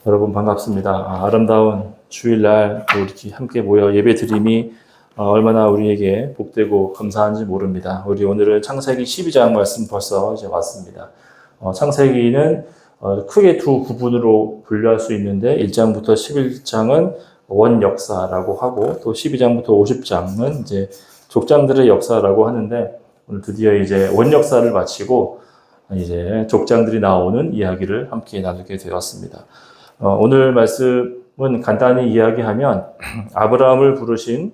여러분 반갑습니다. 아름다운 주일날 이렇게 함께 모여 예배드림이 얼마나 우리에게 복되고 감사한지 모릅니다. 우리 오늘은 창세기 12장 말씀 벌써 이제 왔습니다. 창세기는 크게 두 부분으로 분류할 수 있는데 1장부터 11장은 원역사라고 하고 또 12장부터 50장은 이제 족장들의 역사라고 하는데 오늘 드디어 이제 원역사를 마치고 이제 족장들이 나오는 이야기를 함께 나누게 되었습니다. 오늘 말씀은 간단히 이야기하면 아브라함을 부르신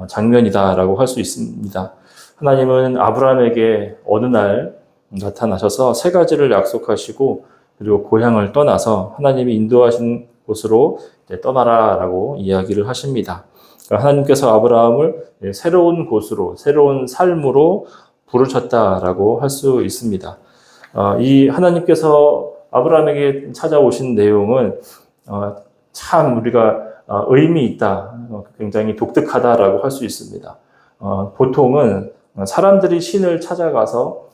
장면이다라고 할 수 있습니다. 하나님은 아브라함에게 어느 날 나타나셔서 세 가지를 약속하시고 그리고 고향을 떠나서 하나님이 인도하신 곳으로 떠나라라고 이야기를 하십니다. 그러니까 하나님께서 아브라함을 새로운 곳으로, 새로운 삶으로 부르셨다라고 할 수 있습니다. 이 하나님께서 아브라함에게 찾아오신 내용은 참 우리가 의미 있다, 굉장히 독특하다라고 할 수 있습니다. 보통은 사람들이 신을 찾아가서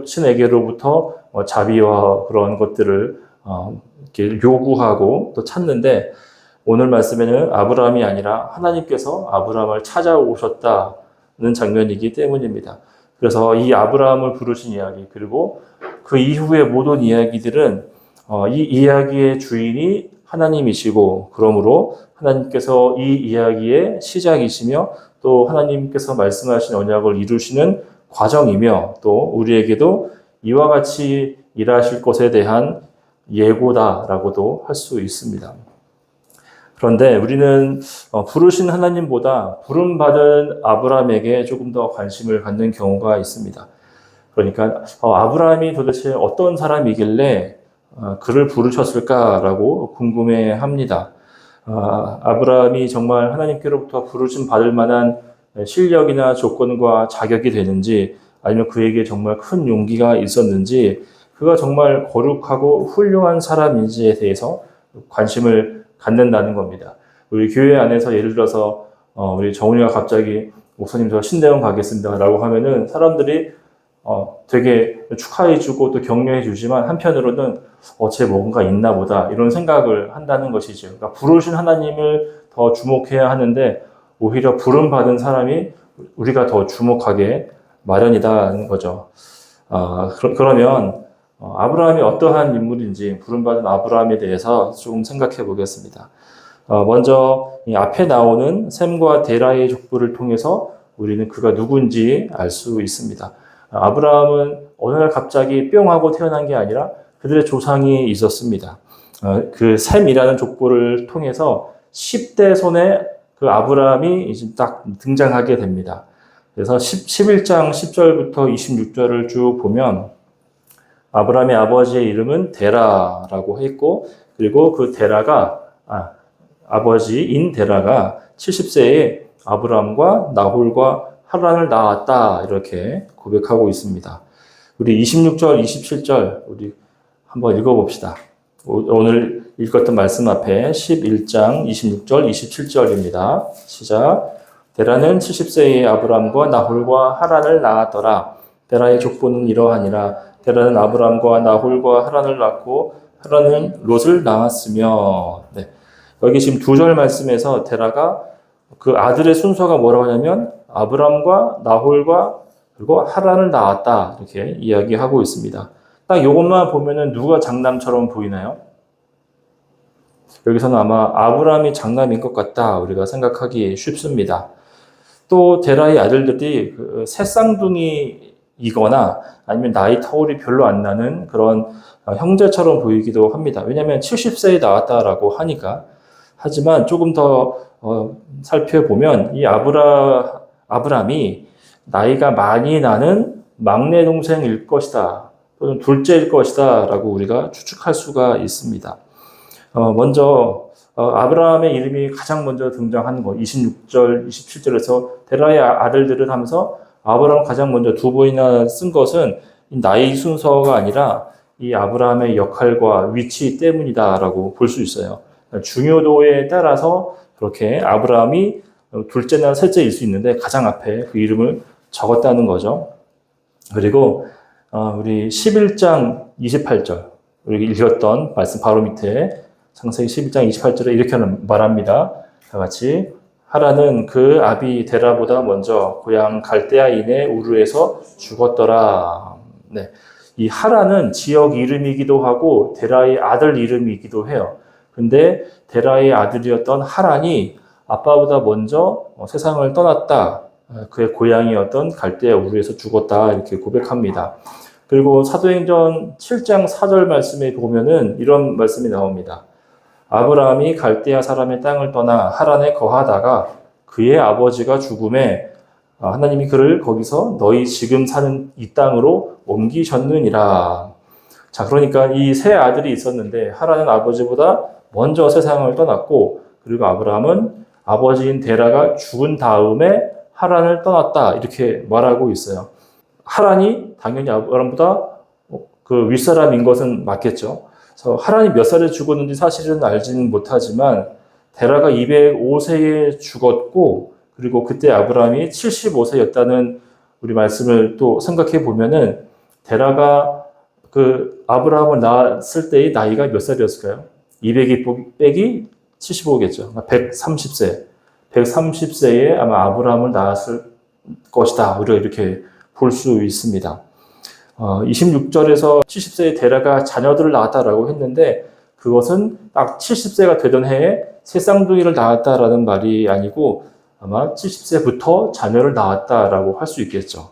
신에게로부터 자비와 그런 것들을 이렇게 요구하고 또 찾는데 오늘 말씀에는 아브라함이 아니라 하나님께서 아브라함을 찾아오셨다는 장면이기 때문입니다. 그래서 이 아브라함을 부르신 이야기 그리고 그 이후의 모든 이야기들은 이 이야기의 주인이 하나님이시고 그러므로 하나님께서 이 이야기의 시작이시며 또 하나님께서 말씀하신 언약을 이루시는 과정이며 또 우리에게도 이와 같이 일하실 것에 대한 예고다라고도 할 수 있습니다. 그런데 우리는 부르신 하나님보다 부름받은 아브라함에게 조금 더 관심을 갖는 경우가 있습니다. 그러니까 아브라함이 도대체 어떤 사람이길래 그를 부르셨을까라고 궁금해합니다. 아브라함이 정말 하나님께로부터 부르심 받을 만한 실력이나 조건과 자격이 되는지 아니면 그에게 정말 큰 용기가 있었는지 그가 정말 거룩하고 훌륭한 사람인지에 대해서 관심을 갖는다는 겁니다. 우리 교회 안에서 예를 들어서 우리 정훈이가 갑자기 목사님 저 신대원 가겠습니다 라고 하면은 사람들이 되게 축하해주고 또 격려해주지만 한편으로는 쟤 뭔가 있나 보다 이런 생각을 한다는 것이죠. 그러니까 부르신 하나님을 더 주목해야 하는데 오히려 부름받은 사람이 우리가 더 주목하게 마련이다는 거죠. 그러면 아브라함이 어떠한 인물인지 부름받은 아브라함에 대해서 조금 생각해 보겠습니다. 먼저 이 앞에 나오는 셈과 데라의 족보를 통해서 우리는 그가 누군지 알 수 있습니다. 아브라함은 어느 날 갑자기 뿅 하고 태어난 게 아니라 그들의 조상이 있었습니다. 그 셈이라는 족보를 통해서 10대 손에 그 아브라함이 이제 딱 등장하게 됩니다. 그래서 11장 10절부터 26절을 쭉 보면 아브라함의 아버지의 이름은 데라라고 했고 그리고 그 데라가 아버지인 데라가 70세에 아브라함과 나홀과 하란을 낳았다 이렇게 고백하고 있습니다. 우리 26절, 27절 우리 한번 읽어봅시다. 오늘 읽었던 말씀 앞에 11장 26절, 27절입니다. 시작. 데라는 70세의 아브라함과 나홀과 하란을 낳았더라. 데라의 족보는 이러하니라. 데라는 아브라함과 나홀과 하란을 낳고 하란은 롯을 낳았으며. 네. 여기 지금 두 절 말씀에서 데라가 그 아들의 순서가 뭐라고 하냐면 아브람과 나홀과 그리고 하란을 낳았다 이렇게 이야기하고 있습니다. 딱 이것만 보면은 누가 장남처럼 보이나요? 여기서는 아마 아브람이 장남인 것 같다 우리가 생각하기 쉽습니다. 또 데라의 아들들이 그 새쌍둥이이거나 아니면 나이 터울이 별로 안 나는 그런 형제처럼 보이기도 합니다. 왜냐하면 70세에 낳았다라고 하니까. 하지만 조금 더 살펴보면 이 아브람이 나이가 많이 나는 막내 동생일 것이다 또는 둘째일 것이다 라고 우리가 추측할 수가 있습니다. 먼저 아브라함의 이름이 가장 먼저 등장하는 거 26절, 27절에서 데라의 아들들을 하면서 아브라함 가장 먼저 두 번이나 쓴 것은 나이 순서가 아니라 이 아브라함의 역할과 위치 때문이다라고 볼 수 있어요. 중요도에 따라서 그렇게 아브라함이 둘째나 셋째일 수 있는데 가장 앞에 그 이름을 적었다는 거죠. 그리고 우리 11장 28절 우리 읽었던 말씀 바로 밑에 창세기 11장 28절에 이렇게 말합니다. 다 같이 하란은 그 아비 데라보다 먼저 고향 갈대아인의 우르에서 죽었더라. 네. 이 하란은 지역 이름이기도 하고 데라의 아들 이름이기도 해요. 근데 데라의 아들이었던 하란이 아빠보다 먼저 세상을 떠났다. 그의 고향이었던 갈대아 우르에서 죽었다. 이렇게 고백합니다. 그리고 사도행전 7장 4절 말씀에 보면은 이런 말씀이 나옵니다. 아브라함이 갈대아 사람의 땅을 떠나 하란에 거하다가 그의 아버지가 죽음에 하나님이 그를 거기서 너희 지금 사는 이 땅으로 옮기셨느니라. 자, 그러니까 이 세 아들이 있었는데 하란은 아버지보다 먼저 세상을 떠났고 그리고 아브라함은 아버지인 데라가 죽은 다음에 하란을 떠났다. 이렇게 말하고 있어요. 하란이 당연히 아브라함보다 그 윗사람인 것은 맞겠죠. 그래서 하란이 몇 살에 죽었는지 사실은 알지는 못하지만 데라가 205세에 죽었고 그리고 그때 아브라함이 75세였다는 우리 말씀을 또 생각해 보면은 데라가 그 아브라함을 낳았을 때의 나이가 몇 살이었을까요? 200이 빼기 75겠죠. 130세. 130세에 아마 아브라함을 낳았을 것이다. 우리가 이렇게 볼 수 있습니다. 26절에서 70세의 데라가 자녀들을 낳았다라고 했는데 그것은 딱 70세가 되던 해에 새 쌍둥이를 낳았다라는 말이 아니고 아마 70세부터 자녀를 낳았다라고 할 수 있겠죠.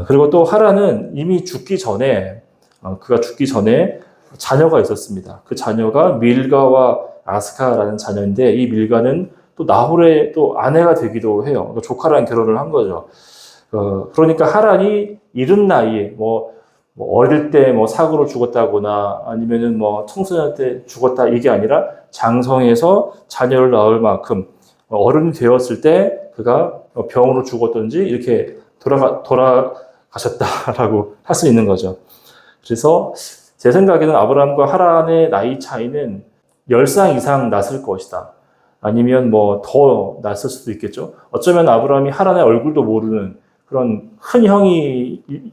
그리고 또 하란은 이미 죽기 전에 그가 죽기 전에 자녀가 있었습니다. 그 자녀가 밀가와 아스카라는 자녀인데 이 밀가는 또 나홀의 또 아내가 되기도 해요. 조카랑 결혼을 한 거죠. 그러니까 하란이 이른 나이에 어릴 때 사고로 죽었다거나 아니면은 청소년 때 죽었다 이게 아니라 장성해서 자녀를 낳을 만큼 어른이 되었을 때 그가 병으로 죽었던지 이렇게 돌아가셨다라고 할 수 있는 거죠. 그래서 제 생각에는 아브라함과 하란의 나이 차이는 10살 이상 났을 것이다. 아니면 더 났을 수도 있겠죠. 어쩌면 아브라함이 하란의 얼굴도 모르는 그런 큰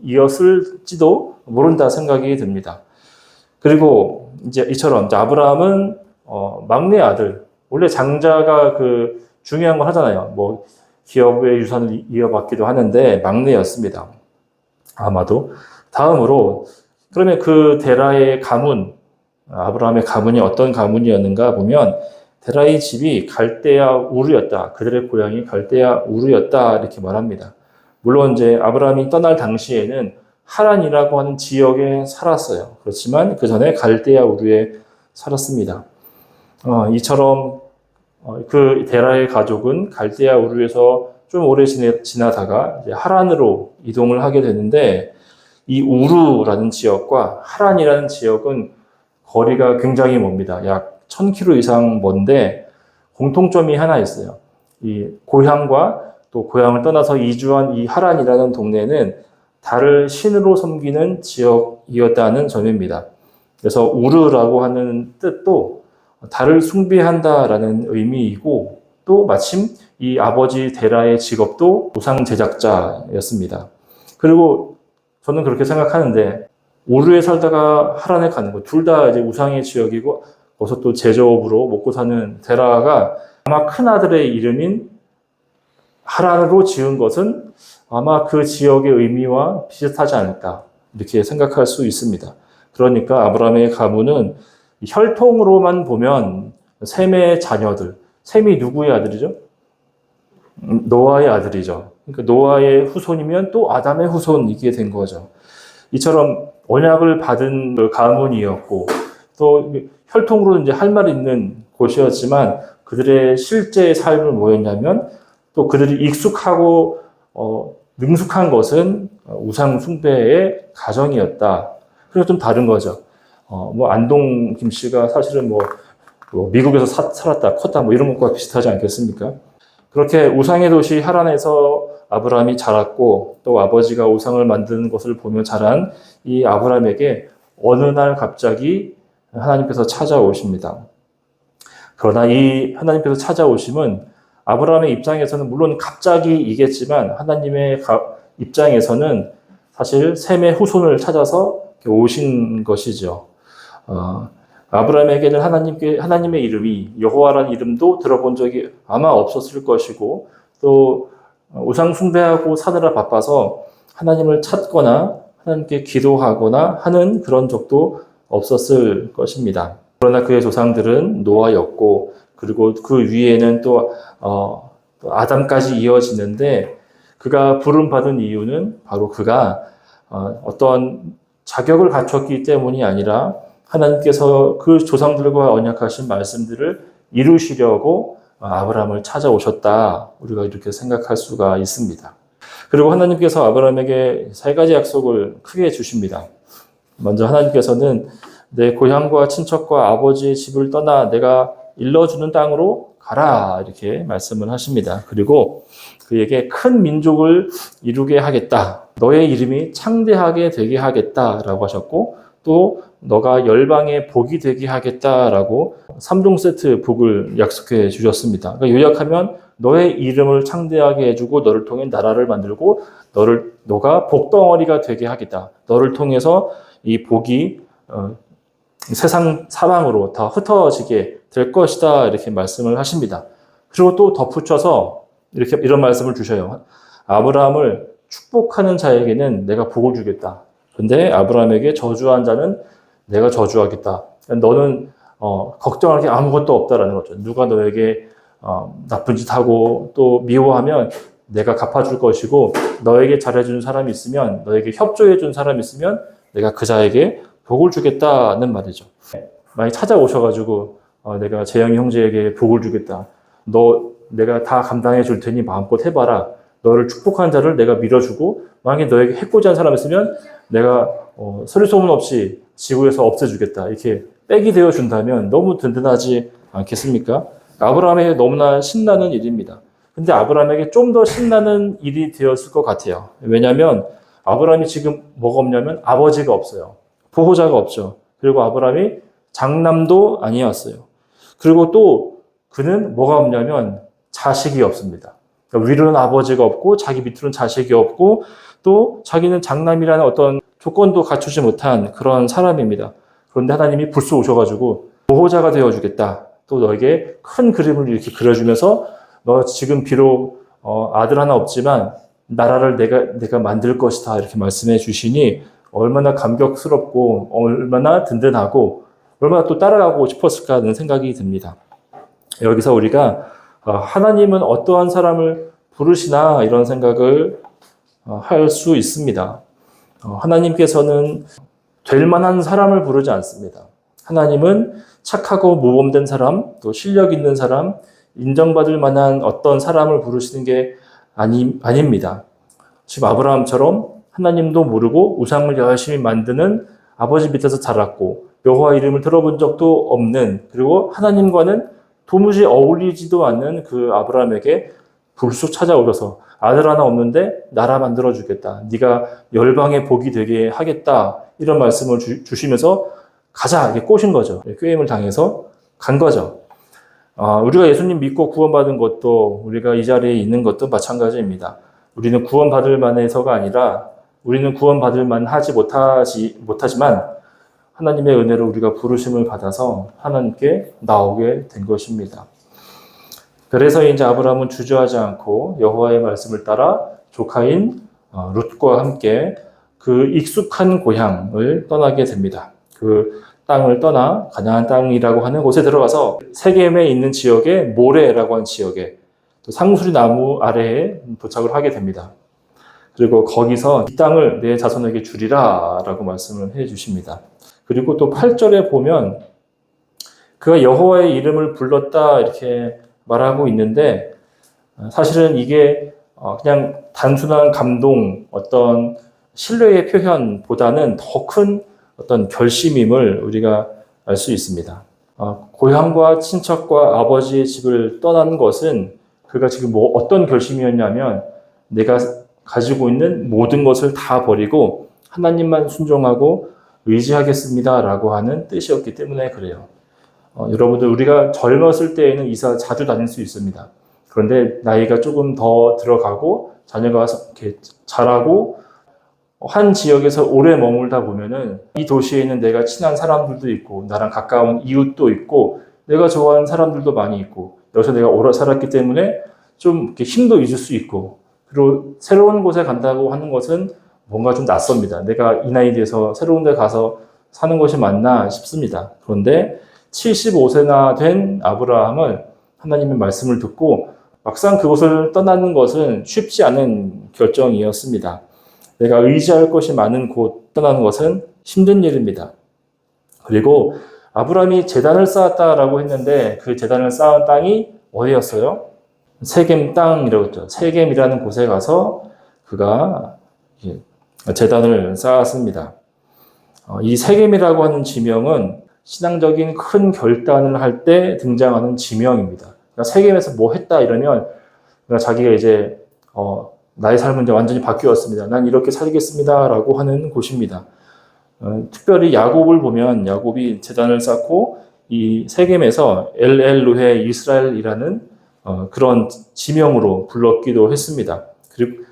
형이었을지도 모른다 생각이 듭니다. 그리고 이제 이처럼 아브라함은 막내 아들, 원래 장자가 그 중요한 걸 하잖아요. 기업의 유산을 이어받기도 하는데 막내였습니다. 아마도 다음으로 그러면 그 데라의 가문, 아브라함의 가문이 어떤 가문이었는가 보면 데라의 집이 갈대아 우르였다. 그들의 고향이 갈대아 우르였다. 이렇게 말합니다. 물론 이제 아브라함이 떠날 당시에는 하란이라고 하는 지역에 살았어요. 그렇지만 그 전에 갈대아 우르에 살았습니다. 이처럼 그 데라의 가족은 갈대아 우르에서 좀 오래 지나다가 이제 하란으로 이동을 하게 되는데 이 우르라는 지역과 하란이라는 지역은 거리가 굉장히 멉니다. 약 1000km 이상 먼데 공통점이 하나 있어요. 이 고향과 또 고향을 떠나서 이주한 이 하란이라는 동네는 달을 신으로 섬기는 지역이었다는 점입니다. 그래서 우르라고 하는 뜻도 달을 숭배한다라는 의미이고 또 마침 이 아버지 데라의 직업도 우상 제작자였습니다. 그리고 저는 그렇게 생각하는데 우르에 살다가 하란에 가는 거 둘 다 이제 우상의 지역이고 거기서 또 제조업으로 먹고 사는 데라가 아마 큰 아들의 이름인 하란으로 지은 것은 아마 그 지역의 의미와 비슷하지 않을까 이렇게 생각할 수 있습니다. 그러니까 아브라함의 가문은 혈통으로만 보면 셈의 자녀들, 셈이 누구의 아들이죠? 노아의 아들이죠. 그러니까 노아의 후손이면 또 아담의 후손이게 된 거죠. 이처럼 언약을 받은 그 가문이었고 또 혈통으로 이제 할 말 있는 곳이었지만 그들의 실제 삶은 뭐였냐면 또 그들이 익숙하고 능숙한 것은 우상 숭배의 가정이었다. 그래서 좀 다른 거죠. 안동 김씨가 사실은 미국에서 살았다, 컸다, 이런 것과 비슷하지 않겠습니까? 그렇게 우상의 도시 하란에서 아브라함이 자랐고, 또 아버지가 우상을 만드는 것을 보며 자란 이 아브라함에게 어느 날 갑자기 하나님께서 찾아오십니다. 그러나 이 하나님께서 찾아오심은 아브라함의 입장에서는 물론 갑자기이겠지만 하나님의 입장에서는 사실 셈의 후손을 찾아서 오신 것이죠. 아브라함에게는 하나님의 이름이 여호와라는 이름도 들어본 적이 아마 없었을 것이고 또 우상 숭배하고 사느라 바빠서 하나님을 찾거나 하나님께 기도하거나 하는 그런 적도 없었을 것입니다. 그러나 그의 조상들은 노아였고 그리고 그 위에는 또 아담까지 이어지는데 그가 부름받은 이유는 바로 그가 어떤 자격을 갖췄기 때문이 아니라 하나님께서 그 조상들과 언약하신 말씀들을 이루시려고 아브라함을 찾아오셨다. 우리가 이렇게 생각할 수가 있습니다. 그리고 하나님께서 아브라함에게 세 가지 약속을 크게 주십니다. 먼저 하나님께서는 내 고향과 친척과 아버지의 집을 떠나 내가 일러주는 땅으로 가라 이렇게 말씀을 하십니다. 그리고 그에게 큰 민족을 이루게 하겠다. 너의 이름이 창대하게 되게 하겠다라고 하셨고 또 너가 열방의 복이 되게 하겠다라고 3종 세트 복을 약속해 주셨습니다. 그러니까 요약하면 너의 이름을 창대하게 해주고 너를 통해 나라를 만들고 너가 복덩어리가 되게 하겠다. 너를 통해서 이 복이 세상 사방으로 다 흩어지게 될 것이다. 이렇게 말씀을 하십니다. 그리고 또 덧붙여서 이런 말씀을 주셔요. 아브라함을 축복하는 자에게는 내가 복을 주겠다. 근데 아브라함에게 저주한 자는 내가 저주하겠다. 너는 걱정할 게 아무것도 없다라는 거죠. 누가 너에게 나쁜 짓 하고 또 미워하면 내가 갚아줄 것이고 너에게 잘해준 사람이 있으면 너에게 협조해준 사람이 있으면 내가 그 자에게 복을 주겠다는 말이죠. 많이 찾아오셔가지고 내가 재영이 형제에게 복을 주겠다. 내가 다 감당해 줄 테니 마음껏 해봐라. 너를 축복한 자를 내가 밀어주고 만약에 너에게 해코지 한 사람이 있으면 내가 소리소문 없이 지구에서 없애주겠다. 이렇게 백이 되어준다면 너무 든든하지 않겠습니까? 아브라함에게 너무나 신나는 일입니다. 근데 아브라함에게 좀 더 신나는 일이 되었을 것 같아요. 왜냐하면 아브라함이 지금 뭐가 없냐면 아버지가 없어요. 보호자가 없죠. 그리고 아브라함이 장남도 아니었어요. 그리고 또 그는 뭐가 없냐면 자식이 없습니다. 그러니까 위로는 아버지가 없고 자기 밑으로는 자식이 없고 또 자기는 장남이라는 어떤 조건도 갖추지 못한 그런 사람입니다. 그런데 하나님이 불쑥 오셔가지고 보호자가 되어주겠다. 또 너에게 큰 그림을 이렇게 그려주면서 너 지금 비록 아들 하나 없지만 나라를 내가 만들 것이다. 이렇게 말씀해 주시니 얼마나 감격스럽고 얼마나 든든하고 얼마나 또 따라가고 싶었을까 하는 생각이 듭니다. 여기서 우리가 하나님은 어떠한 사람을 부르시나 이런 생각을 할 수 있습니다. 하나님께서는 될 만한 사람을 부르지 않습니다. 하나님은 착하고 모범된 사람, 또 실력 있는 사람, 인정받을 만한 어떤 사람을 부르시는 게 아닙니다. 지금 아브라함처럼 하나님도 모르고 우상을 열심히 만드는 아버지 밑에서 자랐고 여호와 이름을 들어본 적도 없는 그리고 하나님과는 도무지 어울리지도 않는 그 아브라함에게 불쑥 찾아오셔서 아들 하나 없는데 나라 만들어주겠다. 네가 열방의 복이 되게 하겠다. 이런 말씀을 주시면서 가자 이렇게 꼬신 거죠. 꾀임을 당해서 간 거죠. 우리가 예수님 믿고 구원받은 것도 우리가 이 자리에 있는 것도 마찬가지입니다. 우리는 구원받을 만해서가 아니라 우리는 구원받을 만하지 못하지만 하나님의 은혜로 우리가 부르심을 받아서 하나님께 나오게 된 것입니다. 그래서 이제 아브라함은 주저하지 않고 여호와의 말씀을 따라 조카인 룻과 함께 그 익숙한 고향을 떠나게 됩니다. 그 땅을 떠나 가나안 땅이라고 하는 곳에 들어가서 세겜에 있는 지역에 모레라고 하는 지역에 또 상수리 나무 아래에 도착을 하게 됩니다. 그리고 거기서 이 땅을 내 자손에게 주리라 라고 말씀을 해 주십니다. 그리고 또 8절에 보면 그가 여호와의 이름을 불렀다 이렇게 말하고 있는데 사실은 이게 그냥 단순한 감동, 어떤 신뢰의 표현보다는 더 큰 어떤 결심임을 우리가 알 수 있습니다. 고향과 친척과 아버지의 집을 떠난 것은 그가 지금 어떤 결심이었냐면 내가 가지고 있는 모든 것을 다 버리고 하나님만 순종하고 의지하겠습니다라고 하는 뜻이었기 때문에 그래요. 여러분들 우리가 젊었을 때에는 이사 자주 다닐 수 있습니다. 그런데 나이가 조금 더 들어가고 자녀가 이렇게 자라고 한 지역에서 오래 머물다 보면은 이 도시에 있는 내가 친한 사람들도 있고 나랑 가까운 이웃도 있고 내가 좋아하는 사람들도 많이 있고 여기서 내가 오래 살았기 때문에 좀 이렇게 힘도 잊을 수 있고 그리고 새로운 곳에 간다고 하는 것은 뭔가 좀 낯섭니다. 내가 이 나이에 대해서 새로운 데 가서 사는 것이 맞나 싶습니다. 그런데 75세나 된 아브라함은 하나님의 말씀을 듣고 막상 그곳을 떠나는 것은 쉽지 않은 결정이었습니다. 내가 의지할 것이 많은 곳 떠나는 것은 힘든 일입니다. 그리고 아브라함이 제단을 쌓았다라고 했는데 그 제단을 쌓은 땅이 어디였어요? 세겜 땅이라고 했죠. 세겜이라는 곳에 가서 그가 제단을 쌓았습니다. 이 세겜이라고 하는 지명은 신앙적인 큰 결단을 할 때 등장하는 지명입니다. 그러니까 세겜에서 뭐 했다 이러면 그러니까 자기가 이제 나의 삶은 이제 완전히 바뀌었습니다. 난 이렇게 살겠습니다라고 하는 곳입니다. 특별히 야곱을 보면 야곱이 제단을 쌓고 이 세겜에서 엘엘로헤 이스라엘이라는 그런 지명으로 불렀기도 했습니다.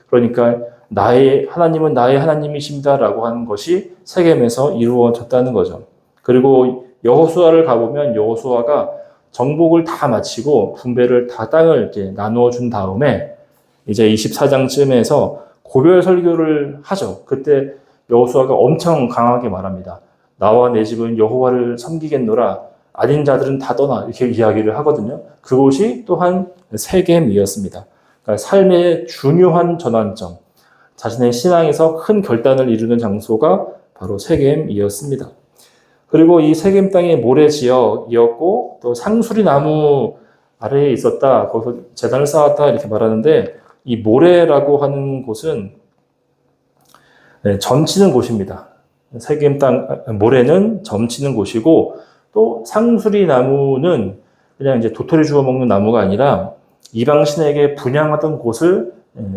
그러니까 나의 하나님은 나의 하나님이십니다라고 하는 것이 세겜에서 이루어졌다는 거죠. 그리고 여호수아를 가보면 여호수아가 정복을 다 마치고 분배를 다 땅을 이제 나누어 준 다음에 이제 24장쯤에서 고별 설교를 하죠. 그때 여호수아가 엄청 강하게 말합니다. 나와 내 집은 여호와를 섬기겠노라. 아닌 자들은 다 떠나. 이렇게 이야기를 하거든요. 그곳이 또한 세겜이었습니다. 그러니까 삶의 중요한 전환점, 자신의 신앙에서 큰 결단을 이루는 장소가 바로 세겜이었습니다. 그리고 이 세겜 땅이 모래 지역이었고 또 상수리 나무 아래에 있었다. 거기서 제단을 쌓았다 이렇게 말하는데 이 모래라고 하는 곳은 점치는 곳입니다. 세겜 땅 모래는 점치는 곳이고 또 상수리 나무는 그냥 이제 도토리 주워 먹는 나무가 아니라 이방 신에게 분양하던 곳을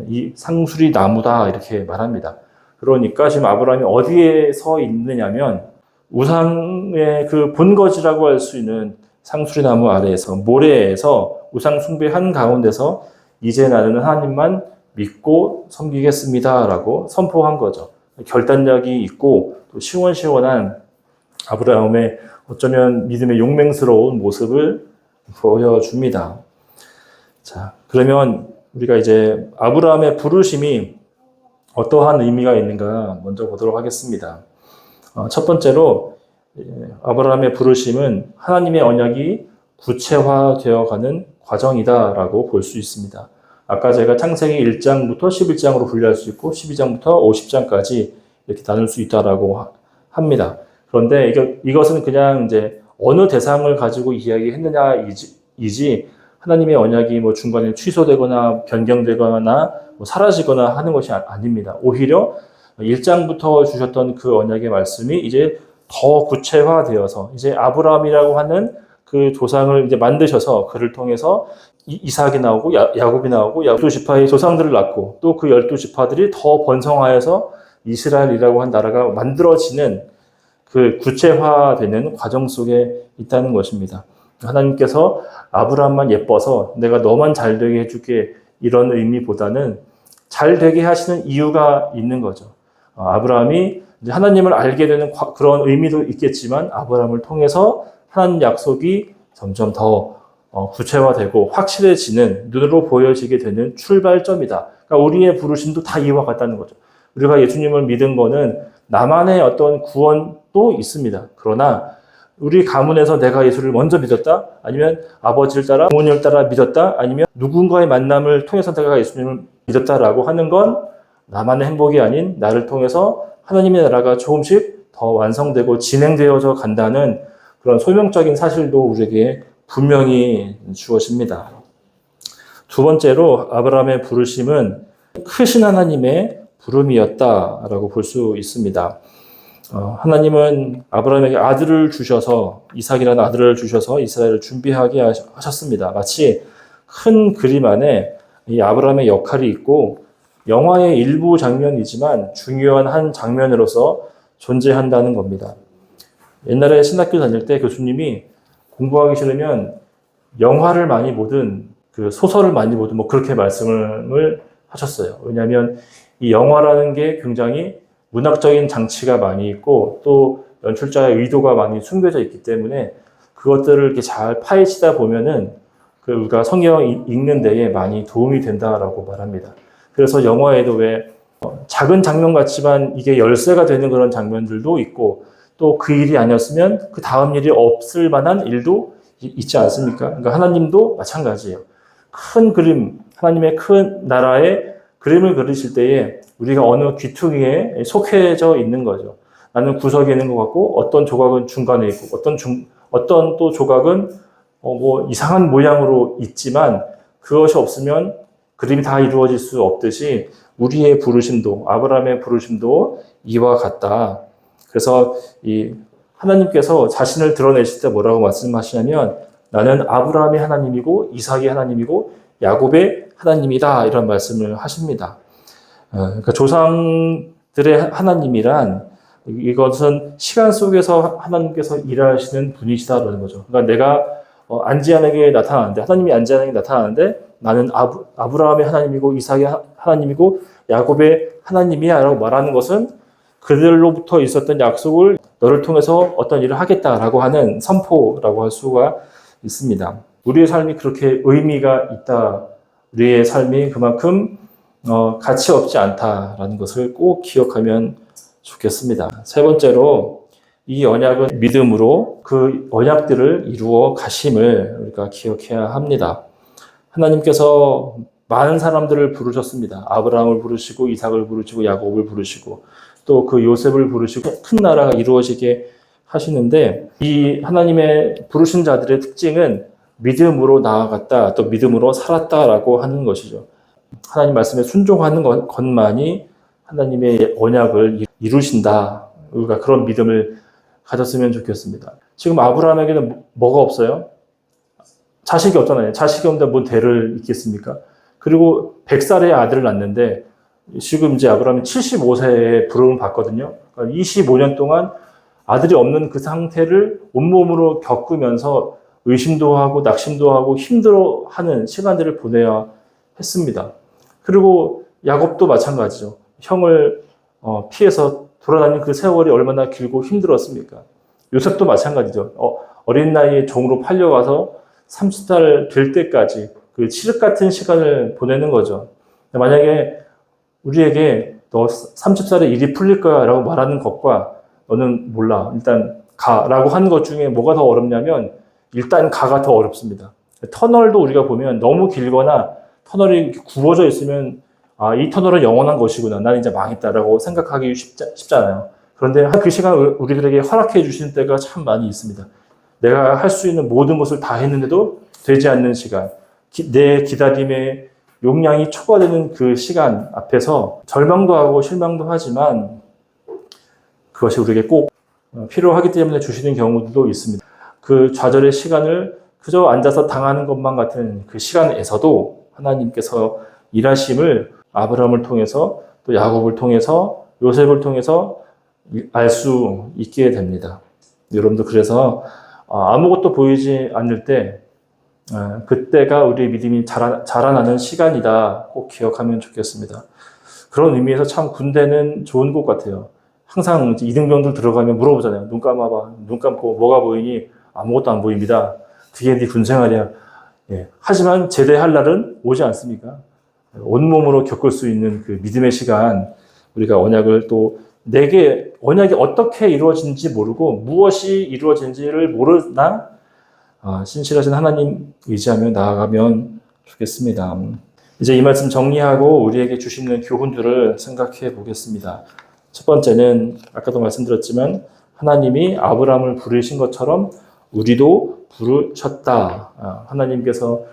이 상수리 나무다 이렇게 말합니다. 그러니까 지금 아브라함이 어디에 서 있느냐면 우상의 그 본거지라고 할 수 있는 상수리 나무 아래에서 모래에서 우상 숭배한 가운데서 이제 나는 하나님만 믿고 섬기겠습니다라고 선포한 거죠. 결단력이 있고 또 시원시원한 아브라함의 어쩌면 믿음의 용맹스러운 모습을 보여줍니다. 자, 그러면 우리가 이제 아브라함의 부르심이 어떠한 의미가 있는가 먼저 보도록 하겠습니다. 첫 번째로 아브라함의 부르심은 하나님의 언약이 구체화되어 가는 과정이다라고 볼 수 있습니다. 아까 제가 창세기 1장부터 11장으로 분류할 수 있고 12장부터 50장까지 이렇게 나눌 수 있다라고 합니다. 그런데 이것은 그냥 이제 어느 대상을 가지고 이야기했느냐이지 하나님의 언약이 뭐 중간에 취소되거나 변경되거나 뭐 사라지거나 하는 것이 아닙니다. 오히려 1장부터 주셨던 그 언약의 말씀이 이제 더 구체화되어서 이제 아브라함이라고 하는 그 조상을 이제 만드셔서 그를 통해서 이삭이 나오고 야곱이 나오고 12지파의 조상들을 낳고 또 그 12지파들이 더 번성하여서 이스라엘이라고 한 나라가 만들어지는 그 구체화되는 과정 속에 있다는 것입니다. 하나님께서 아브라함만 예뻐서 내가 너만 잘 되게 해줄게 이런 의미보다는 잘 되게 하시는 이유가 있는 거죠. 아브라함이 이제 하나님을 알게 되는 그런 의미도 있겠지만 아브라함을 통해서 하나님 약속이 점점 더 구체화되고 확실해지는 눈으로 보여지게 되는 출발점이다. 그러니까 우리의 부르심도 다 이와 같다는 거죠. 우리가 예수님을 믿은 거는 나만의 어떤 구원도 있습니다. 그러나 우리 가문에서 내가 예수를 먼저 믿었다? 아니면 아버지를 따라 부모님을 따라 믿었다? 아니면 누군가의 만남을 통해서 내가 예수님을 믿었다라고 하는 건 나만의 행복이 아닌 나를 통해서 하나님의 나라가 조금씩 더 완성되고 진행되어져 간다는 그런 소명적인 사실도 우리에게 분명히 주어집니다. 두 번째로 아브라함의 부르심은 크신 하나님의 부름이었다라고 볼 수 있습니다. 하나님은 아브라함에게 아들을 주셔서 이삭이라는 아들을 주셔서 이스라엘을 준비하게 하셨습니다. 마치 큰 그림 안에 이 아브라함의 역할이 있고 영화의 일부 장면이지만 중요한 한 장면으로서 존재한다는 겁니다. 옛날에 신학교 다닐 때 교수님이 공부하기 싫으면 영화를 많이 보든 그 소설을 많이 보든 뭐 그렇게 말씀을 하셨어요. 왜냐하면 이 영화라는 게 굉장히 문학적인 장치가 많이 있고 또 연출자의 의도가 많이 숨겨져 있기 때문에 그것들을 이렇게 잘 파헤치다 보면은 그 우리가 성경 읽는 데에 많이 도움이 된다라고 말합니다. 그래서 영화에도 왜 작은 장면 같지만 이게 열쇠가 되는 그런 장면들도 있고 또 그 일이 아니었으면 그 다음 일이 없을 만한 일도 있지 않습니까? 그러니까 하나님도 마찬가지예요. 큰 그림, 하나님의 큰 나라의 그림을 그리실 때에 우리가 어느 귀퉁이에 속해져 있는 거죠. 나는 구석에 있는 것 같고 어떤 조각은 중간에 있고 어떤 또 조각은 뭐 이상한 모양으로 있지만 그것이 없으면 그림이 다 이루어질 수 없듯이 우리의 부르심도 아브라함의 부르심도 이와 같다. 그래서 이 하나님께서 자신을 드러내실 때 뭐라고 말씀하시냐면 나는 아브라함의 하나님이고 이삭의 하나님이고 야곱의 하나님이다 이런 말씀을 하십니다. 그러니까 조상들의 하나님이란 이것은 시간 속에서 하나님께서 일하시는 분이시다라는 거죠. 그러니까 내가 안지한에게 나타나는데 하나님이 안지한에게 나타나는데 나는 아브라함의 하나님이고 이삭의 하나님이고 야곱의 하나님이야라고 말하는 것은 그들로부터 있었던 약속을 너를 통해서 어떤 일을 하겠다라고 하는 선포라고 할 수가 있습니다. 우리의 삶이 그렇게 의미가 있다. 우리의 삶이 그만큼 가치 없지 않다라는 것을 꼭 기억하면 좋겠습니다. 세 번째로 이 언약은 믿음으로 그 언약들을 이루어 가심을 우리가 기억해야 합니다. 하나님께서 많은 사람들을 부르셨습니다. 아브라함을 부르시고 이삭을 부르시고 야곱을 부르시고 또 그 요셉을 부르시고 큰 나라가 이루어지게 하시는데 이 하나님의 부르신 자들의 특징은 믿음으로 나아갔다 또 믿음으로 살았다라고 하는 것이죠. 하나님 말씀에 순종하는 것만이 하나님의 언약을 이루신다. 우리가 그런 믿음을 가졌으면 좋겠습니다. 지금 아브라함에게는 뭐가 없어요? 자식이 없잖아요. 자식이 없는데 뭔 대를 잇겠습니까? 그리고 100살의 아들을 낳는데 지금 이제 아브라함이 75세에 부름을 받거든요. 그러니까 25년 동안 아들이 없는 그 상태를 온몸으로 겪으면서 의심도 하고 낙심도 하고 힘들어하는 시간들을 보내야 했습니다. 그리고 야곱도 마찬가지죠. 형을 피해서 돌아다니는 그 세월이 얼마나 길고 힘들었습니까? 요셉도 마찬가지죠. 어린 나이에 종으로 팔려가서 30살 될 때까지 그 칠흑 같은 시간을 보내는 거죠. 만약에 우리에게 너 30살에 일이 풀릴 거야 라고 말하는 것과 너는 몰라. 일단 가 라고 하는 것 중에 뭐가 더 어렵냐면 일단 가가 더 어렵습니다. 터널도 우리가 보면 너무 길거나 터널이 구워져 있으면 이 터널은 영원한 것이구나. 나는 이제 망했다라고 생각하기 쉽잖아요. 그런데 그 시간을 우리들에게 허락해 주시는 때가 참 많이 있습니다. 내가 할 수 있는 모든 것을 다 했는데도 되지 않는 시간. 내 기다림의 용량이 초과되는 그 시간 앞에서 절망도 하고 실망도 하지만 그것이 우리에게 꼭 필요하기 때문에 주시는 경우도 있습니다. 그 좌절의 시간을 그저 앉아서 당하는 것만 같은 그 시간에서도 하나님께서 일하심을 아브라함을 통해서 또 야곱을 통해서 요셉을 통해서 알 수 있게 됩니다. 여러분도 그래서 아무것도 보이지 않을 때 그때가 우리의 믿음이 자라나는 시간이다. 꼭 기억하면 좋겠습니다. 그런 의미에서 참 군대는 좋은 곳 같아요. 항상 이등병들 들어가면 물어보잖아요. 눈 감아봐. 눈 감고 뭐가 보이니? 아무것도 안 보입니다. 그게 네 군생활이야. 예. 하지만 제대할 날은 오지 않습니까? 온몸으로 겪을 수 있는 그 믿음의 시간, 우리가 언약을 또 내게 언약이 어떻게 이루어진지 모르고 무엇이 이루어진지를 모르나 신실하신 하나님 의지하며 나아가면 좋겠습니다. 이제 이 말씀 정리하고 우리에게 주시는 교훈들을 생각해 보겠습니다. 첫 번째는 아까도 말씀드렸지만 하나님이 아브라함을 부르신 것처럼 우리도 부르셨다. 하나님께서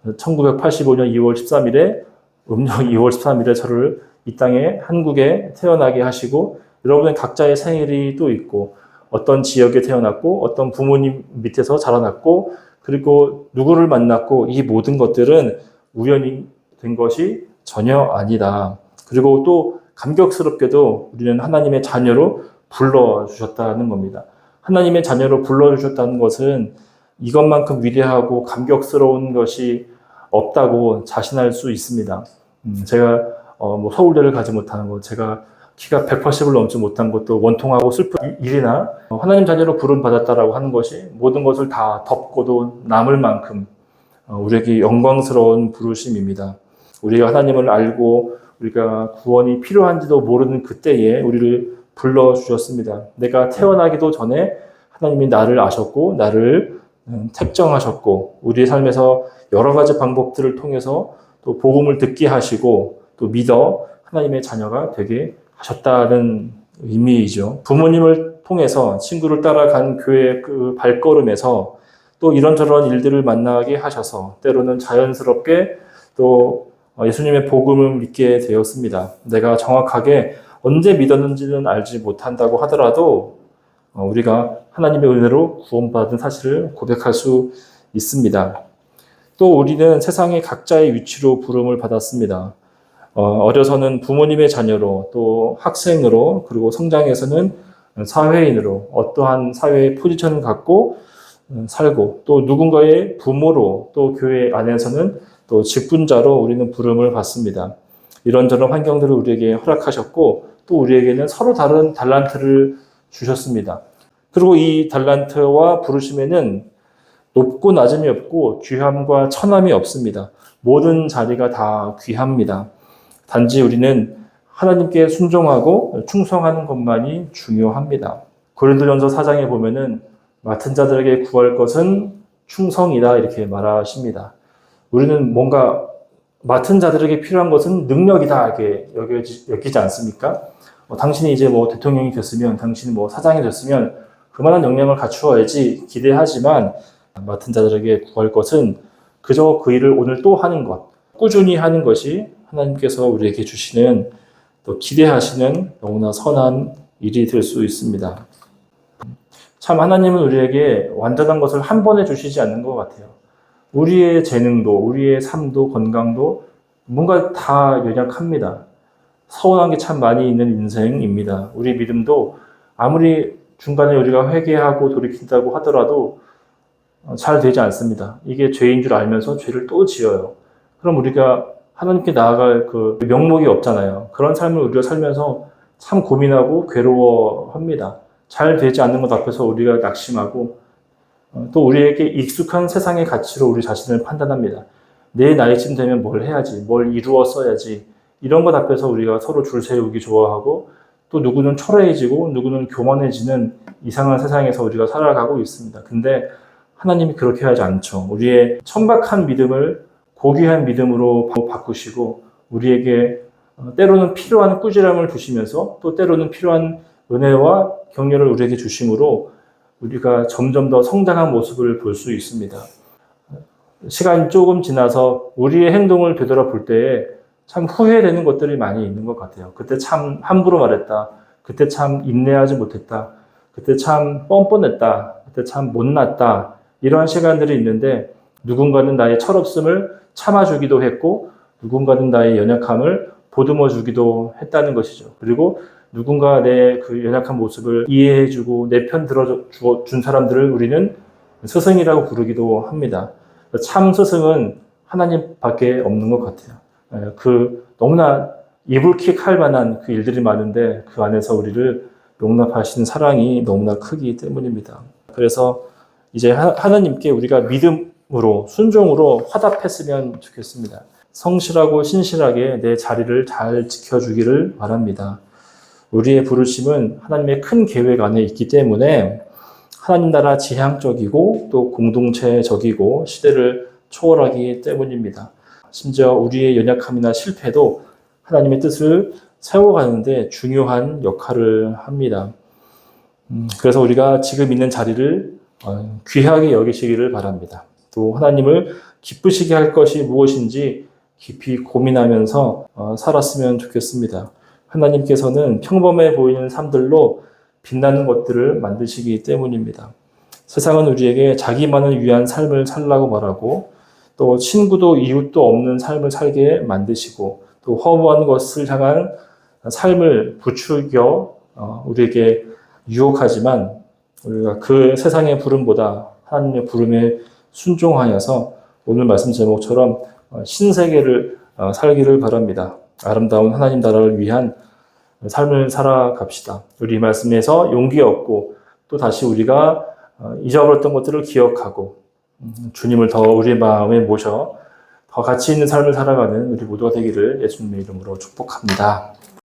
1985년 2월 13일에 음력 2월 13일에 저를 이 땅에 한국에 태어나게 하시고 여러분의 각자의 생일이 또 있고 어떤 지역에 태어났고 어떤 부모님 밑에서 자라났고 그리고 누구를 만났고 이 모든 것들은 우연히 된 것이 전혀 아니다. 그리고 또 감격스럽게도 우리는 하나님의 자녀로 불러주셨다는 겁니다. 하나님의 자녀로 불러주셨다는 것은 이것만큼 위대하고 감격스러운 것이 없다고 자신할 수 있습니다. 제가 서울대를 가지 못하는 것, 제가 키가 180을 넘지 못한 것도 원통하고 슬픈 일이나 하나님 자녀로 부름 받았다라고 하는 것이 모든 것을 다 덮고도 남을 만큼 우리에게 영광스러운 부르심입니다. 우리가 하나님을 알고 우리가 구원이 필요한지도 모르는 그때에 우리를 불러주셨습니다. 내가 태어나기도 전에 하나님이 나를 아셨고 나를 택정하셨고 우리의 삶에서 여러 가지 방법들을 통해서 또 복음을 듣게 하시고 또 믿어 하나님의 자녀가 되게 하셨다는 의미이죠. 부모님을 통해서 친구를 따라간 교회의 그 발걸음에서 또 이런저런 일들을 만나게 하셔서 때로는 자연스럽게 또 예수님의 복음을 믿게 되었습니다. 내가 정확하게 언제 믿었는지는 알지 못한다고 하더라도 우리가 하나님의 은혜로 구원받은 사실을 고백할 수 있습니다. 또 우리는 세상의 각자의 위치로 부름을 받았습니다. 어려서는 부모님의 자녀로, 또 학생으로, 그리고 성장해서는 사회인으로 어떠한 사회의 포지션을 갖고 살고, 또 누군가의 부모로, 또 교회 안에서는 또 직분자로 우리는 부름을 받습니다. 이런저런 환경들을 우리에게 허락하셨고, 또 우리에게는 서로 다른 달란트를 주셨습니다. 그리고 이 달란트와 부르심에는 높고 낮음이 없고 귀함과 천함이 없습니다. 모든 자리가 다 귀합니다. 단지 우리는 하나님께 순종하고 충성하는 것만이 중요합니다. 고린도전서 4장에 보면은 맡은 자들에게 구할 것은 충성이다 이렇게 말하십니다. 우리는 뭔가 맡은 자들에게 필요한 것은 능력이다 이렇게 여기지 않습니까? 당신이 이제 뭐 대통령이 됐으면, 당신이 뭐 사장이 됐으면 그만한 역량을 갖추어야지 기대하지만 맡은 자들에게 구할 것은 그저 그 일을 오늘 또 하는 것, 꾸준히 하는 것이 하나님께서 우리에게 주시는 또 기대하시는 너무나 선한 일이 될 수 있습니다. 참 하나님은 우리에게 완전한 것을 한 번에 주시지 않는 것 같아요. 우리의 재능도, 우리의 삶도, 건강도 뭔가 다 연약합니다. 서운한 게 참 많이 있는 인생입니다. 우리 믿음도 아무리 중간에 우리가 회개하고 돌이킨다고 하더라도 잘 되지 않습니다. 이게 죄인 줄 알면서 죄를 또 지어요. 그럼 우리가 하나님께 나아갈 그 명목이 없잖아요. 그런 삶을 우리가 살면서 참 고민하고 괴로워합니다. 잘 되지 않는 것 앞에서 우리가 낙심하고 또 우리에게 익숙한 세상의 가치로 우리 자신을 판단합니다. 내 나이쯤 되면 뭘 해야지, 뭘 이루었어야지 이런 것 앞에서 우리가 서로 줄 세우기 좋아하고 또 누구는 초라해지고 누구는 교만해지는 이상한 세상에서 우리가 살아가고 있습니다. 근데 하나님이 그렇게 하지 않죠. 우리의 천박한 믿음을 고귀한 믿음으로 바꾸시고 우리에게 때로는 필요한 꾸지람을 주시면서 또 때로는 필요한 은혜와 격려를 우리에게 주심으로 우리가 점점 더 성장한 모습을 볼 수 있습니다. 시간이 조금 지나서 우리의 행동을 되돌아볼 때에 참 후회되는 것들이 많이 있는 것 같아요. 그때 참 함부로 말했다. 그때 참 인내하지 못했다. 그때 참 뻔뻔했다. 그때 참 못났다. 이러한 시간들이 있는데 누군가는 나의 철없음을 참아주기도 했고 누군가는 나의 연약함을 보듬어주기도 했다는 것이죠. 그리고 누군가 내 그 연약한 모습을 이해해주고 내 편 들어준 사람들을 우리는 스승이라고 부르기도 합니다. 참 스승은 하나님밖에 없는 것 같아요. 그 너무나 이불킥할 만한 그 일들이 많은데 그 안에서 우리를 용납하시는 사랑이 너무나 크기 때문입니다. 그래서 이제 하나님께 우리가 믿음으로 순종으로 화답했으면 좋겠습니다. 성실하고 신실하게 내 자리를 잘 지켜주기를 바랍니다. 우리의 부르심은 하나님의 큰 계획 안에 있기 때문에 하나님 나라 지향적이고 또 공동체적이고 시대를 초월하기 때문입니다. 심지어 우리의 연약함이나 실패도 하나님의 뜻을 세워가는데 중요한 역할을 합니다. 그래서 우리가 지금 있는 자리를 귀하게 여기시기를 바랍니다. 또 하나님을 기쁘시게 할 것이 무엇인지 깊이 고민하면서 살았으면 좋겠습니다. 하나님께서는 평범해 보이는 삶들로 빛나는 것들을 만드시기 때문입니다. 세상은 우리에게 자기만을 위한 삶을 살라고 말하고 또 친구도 이웃도 없는 삶을 살게 만드시고 또 허무한 것을 향한 삶을 부추겨 우리에게 유혹하지만 우리가 그 세상의 부름보다 하나님의 부름에 순종하여서 오늘 말씀 제목처럼 신세계를 살기를 바랍니다. 아름다운 하나님 나라를 위한 삶을 살아갑시다. 우리 말씀에서 용기 얻고 또 다시 우리가 잊어버렸던 것들을 기억하고 주님을 더 우리의 마음에 모셔 더 가치 있는 삶을 살아가는 우리 모두가 되기를 예수님의 이름으로 축복합니다.